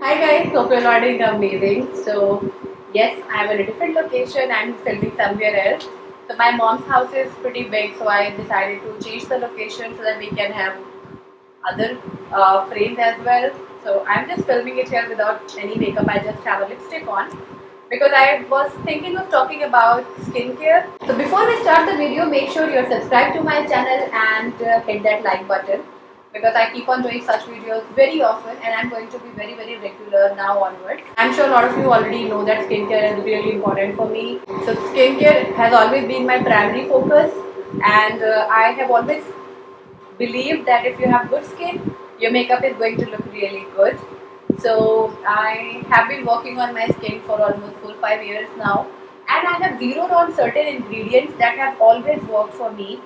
Hi guys, hope you're all doing amazing. So yes, I'm in a different location. I'm filming somewhere else. So my mom's house is pretty big, so I decided to change the location so that we can have other frames as well. So I'm just filming it here without any makeup. I just have a lipstick on because I was thinking of talking about skincare. So before we start the video, make sure you're subscribed to my channel and hit that like button because I keep on doing such videos very often and I'm going to be very regular now onwards. I'm sure a lot of you already know that skincare is really important for me. So skincare has always been my primary focus and I have always believed that if you have good skin, your makeup is going to look really good. So I have been working on my skin for almost 4-5 years now and I have zeroed on certain ingredients that have always worked for me.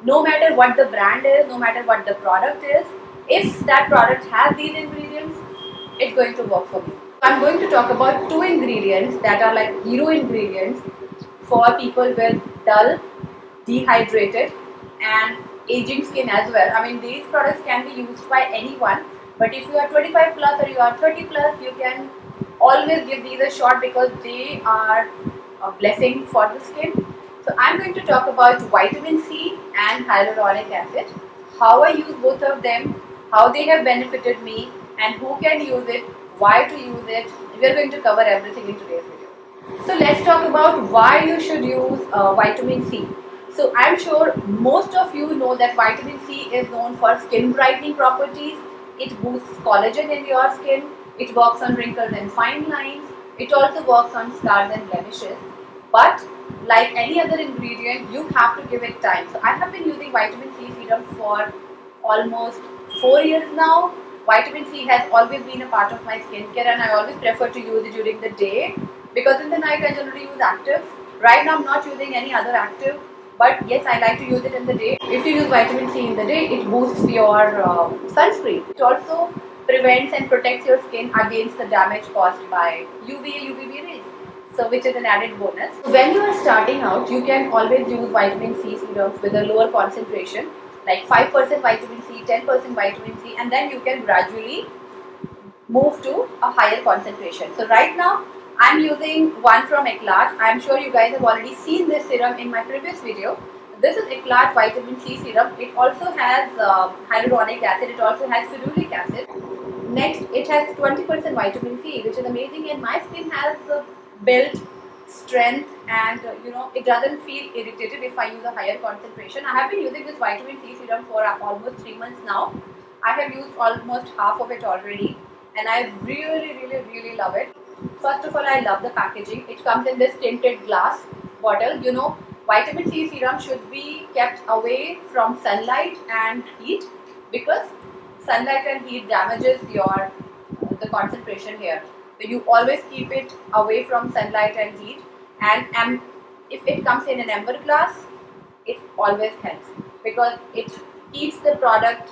No matter what the brand is, no matter what the product is, if that product has these ingredients, it's going to work for me. I'm going to talk about two ingredients that are like hero ingredients for people with dull, dehydrated and aging skin as well. I mean, these products can be used by anyone, but if you are 25 plus or you are 30 plus, you can always give these a shot because they are a blessing for the skin. So I'm going to talk about vitamin C and hyaluronic acid, how I use both of them, how they have benefited me and who can use it, why to use it. We are going to cover everything in today's video. So let's talk about why you should use vitamin C. So I'm sure most of you know that vitamin C is known for skin brightening properties. It boosts collagen in your skin. It works on wrinkles and fine lines. It also works on scars and blemishes. But like any other ingredient, you have to give it time. So I have been using vitamin C serum for almost 4 years now. Vitamin C has always been a part of my skincare and I always prefer to use it during the day because in the night I generally use active. Right now I'm not using any other active, but yes, I like to use it in the day. If you use vitamin C in the day, it boosts your sunscreen. It also prevents and protects your skin against the damage caused by UVA, UVB rays. So which is an added bonus. When you are starting out, you can always use vitamin C serums with a lower concentration, like 5% vitamin C, 10% vitamin C, and then you can gradually move to a higher concentration. So right now I'm using one from Eclat. I'm sure you guys have already seen this serum in my previous video. This is Eclat vitamin C serum. It also has hyaluronic acid. It also has ferulic acid. Next, it has 20% vitamin C, which is amazing, and my skin has built strength and it doesn't feel irritated if I use a higher concentration. I have been using this vitamin C serum for almost 3 months now. I have used almost half of it already and I really love it. First of all, I love the packaging. It comes in this tinted glass bottle. Vitamin C serum should be kept away from sunlight and heat because sunlight and heat damages your the concentration here. So you always keep it away from sunlight and heat, and if it comes in an amber glass, it always helps because it keeps the product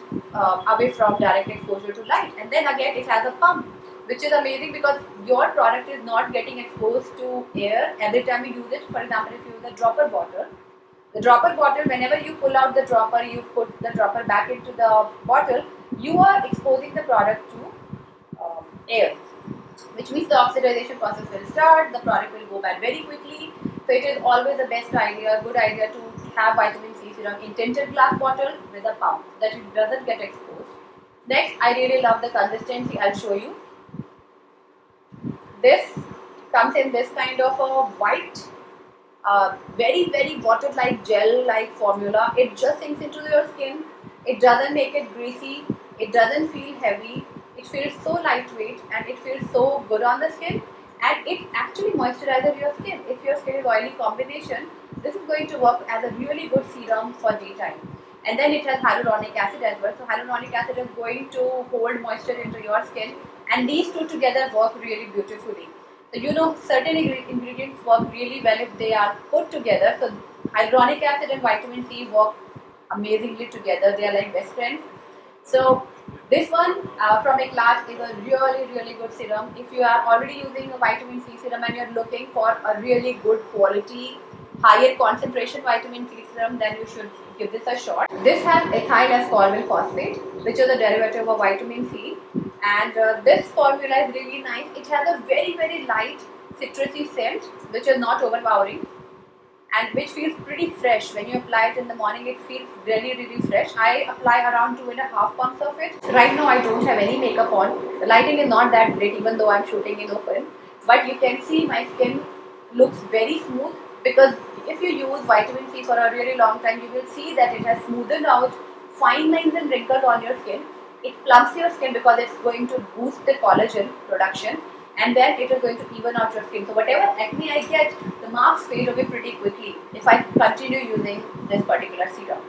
away from direct exposure to light. And then again, it has a pump, which is amazing because your product is not getting exposed to air every time you use it. For example, if you use a dropper bottle, the dropper bottle, whenever you pull out the dropper, you put the dropper back into the bottle, you are exposing the product to air, which means the oxidization process will start, the product will go bad very quickly. So it is always the best idea, good idea to have vitamin C serum in tinted glass bottle with a pump that it doesn't get exposed. Next, I really love the consistency. I'll show you. This comes in this kind of a white, very water-like, gel-like formula. It just sinks into your skin. It doesn't make it greasy. It doesn't feel heavy. It feels so lightweight and it feels so good on the skin, and it actually moisturizes your skin. If your skin is oily combination, this is going to work as a really good serum for daytime. And then it has hyaluronic acid as well. So hyaluronic acid is going to hold moisture into your skin, and these two together work really beautifully. So certain ingredients work really well if they are put together. So hyaluronic acid and vitamin C work amazingly together. They are like best friends. So this one from Eclat is a really good serum. If you are already using a vitamin C serum and you are looking for a really good quality, higher concentration vitamin C serum, then you should give this a shot. This has ethyl ascorbyl phosphate, which is a derivative of vitamin C, And this formula is really nice. It has a very light citrusy scent which is not overpowering and which feels pretty fresh. When you apply it in the morning, it feels really fresh. I apply around 2.5 pumps of it. Right now I don't have any makeup on. The lighting is not that great even though I'm shooting in open, but you can see my skin looks very smooth, because if you use vitamin C for a really long time, you will see that it has smoothened out fine lines and wrinkles on your skin. It plumps your skin because it's going to boost the collagen production, and then it is going to even out your skin. So whatever acne I get, the marks fade away pretty quickly if I continue using this particular serum.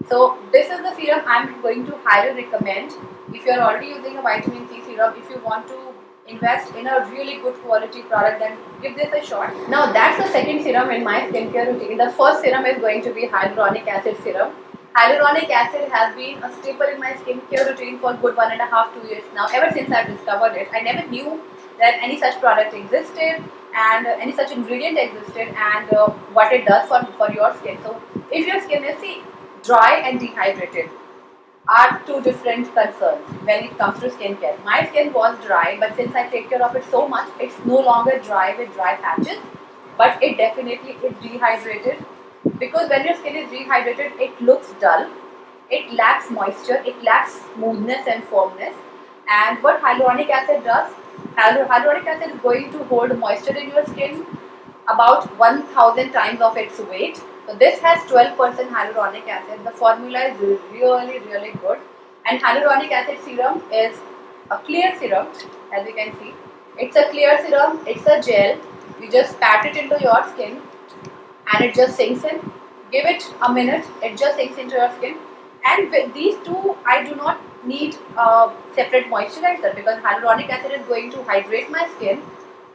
So this is the serum I'm going to highly recommend if you're already using a vitamin C serum. If you want to invest in a really good quality product, then give this a shot. Now that's the second serum in my skincare routine. The first serum is going to be hyaluronic acid serum. Hyaluronic acid has been a staple in my skincare routine for good 1.5-2 years now, ever since I've discovered it. I never knew that any such product existed and any such ingredient existed, and what it does for your skin. So if your skin is dry and dehydrated are two different concerns when it comes to skincare. My skin was dry, but since I take care of it so much, it's no longer dry with dry patches, but it definitely is dehydrated, because when your skin is dehydrated, it looks dull, it lacks moisture, it lacks smoothness and firmness. And what hyaluronic acid does, hyaluronic acid is going to hold moisture in your skin about 1000 times of its weight. So this has 12% hyaluronic acid. The formula is really good. And hyaluronic acid serum is a clear serum, as you can see. It's a clear serum, it's a gel. You just pat it into your skin and it just sinks in. Give it a minute, it just sinks into your skin. And with these two, I do not need a separate moisturizer, because hyaluronic acid is going to hydrate my skin.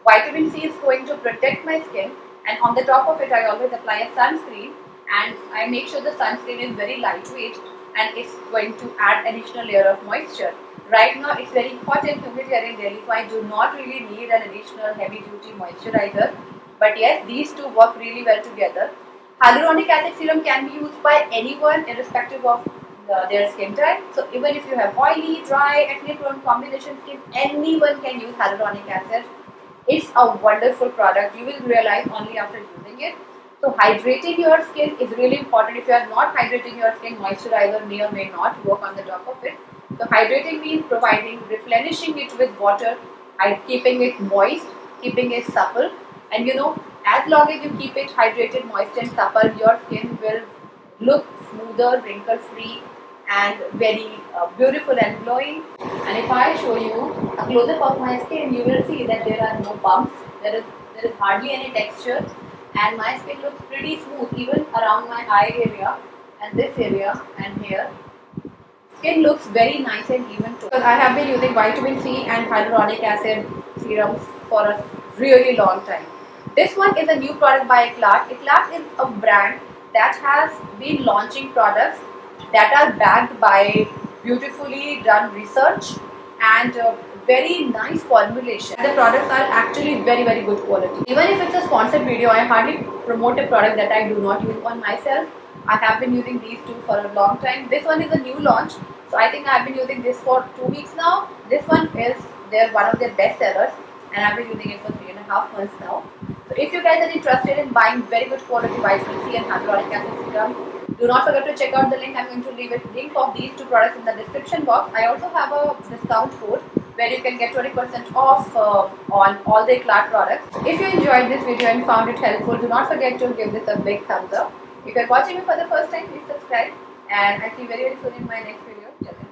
Vitamin C is going to protect my skin, and on the top of it I always apply a sunscreen, and I make sure the sunscreen is very lightweight and it's going to add additional layer of moisture. Right now it's very hot and humid here in Delhi, so I do not really need an additional heavy duty moisturizer, but yes, these two work really well together. Hyaluronic acid serum can be used by anyone irrespective of their skin type. So even if you have oily, dry, acne prone combination skin, anyone can use hyaluronic acid. It's a wonderful product. You will realize only after using it. So hydrating your skin is really important. If you are not hydrating your skin, moisturizer may or may not work on the top of it. So hydrating means replenishing it with water, keeping it moist, keeping it supple, and as long as you keep it hydrated, moist and supple, your skin will look smoother, wrinkle free, and very beautiful and glowing. And if I show you a close-up of my skin, you will see that there are no bumps, there is hardly any texture, and my skin looks pretty smooth even around my eye area and this area and here. Skin looks very nice and even too. I have been using vitamin C and hyaluronic acid serums for a really long time. This one is a new product by Eclat. Eclat is a brand that has been launching products that are backed by beautifully done research and very nice formulation. The products are actually very good quality. Even if it's a sponsored video, I hardly promote a product that I do not use on myself. I have been using these two for a long time. This one is a new launch, so I think I have been using this for 2 weeks now. This one is one of their best sellers, and I've been using it for 3.5 months now. So if you guys are interested in buying very good quality vitamin C and hyaluronic acid serum, do not forget to check out the link. I'm going to leave a link of these two products in the description box. I also have a discount code where you can get 20% off on all the Eclat products. If you enjoyed this video and found it helpful, do not forget to give this a big thumbs up. If you are watching me for the first time, please subscribe, and I'll see you very soon in my next video.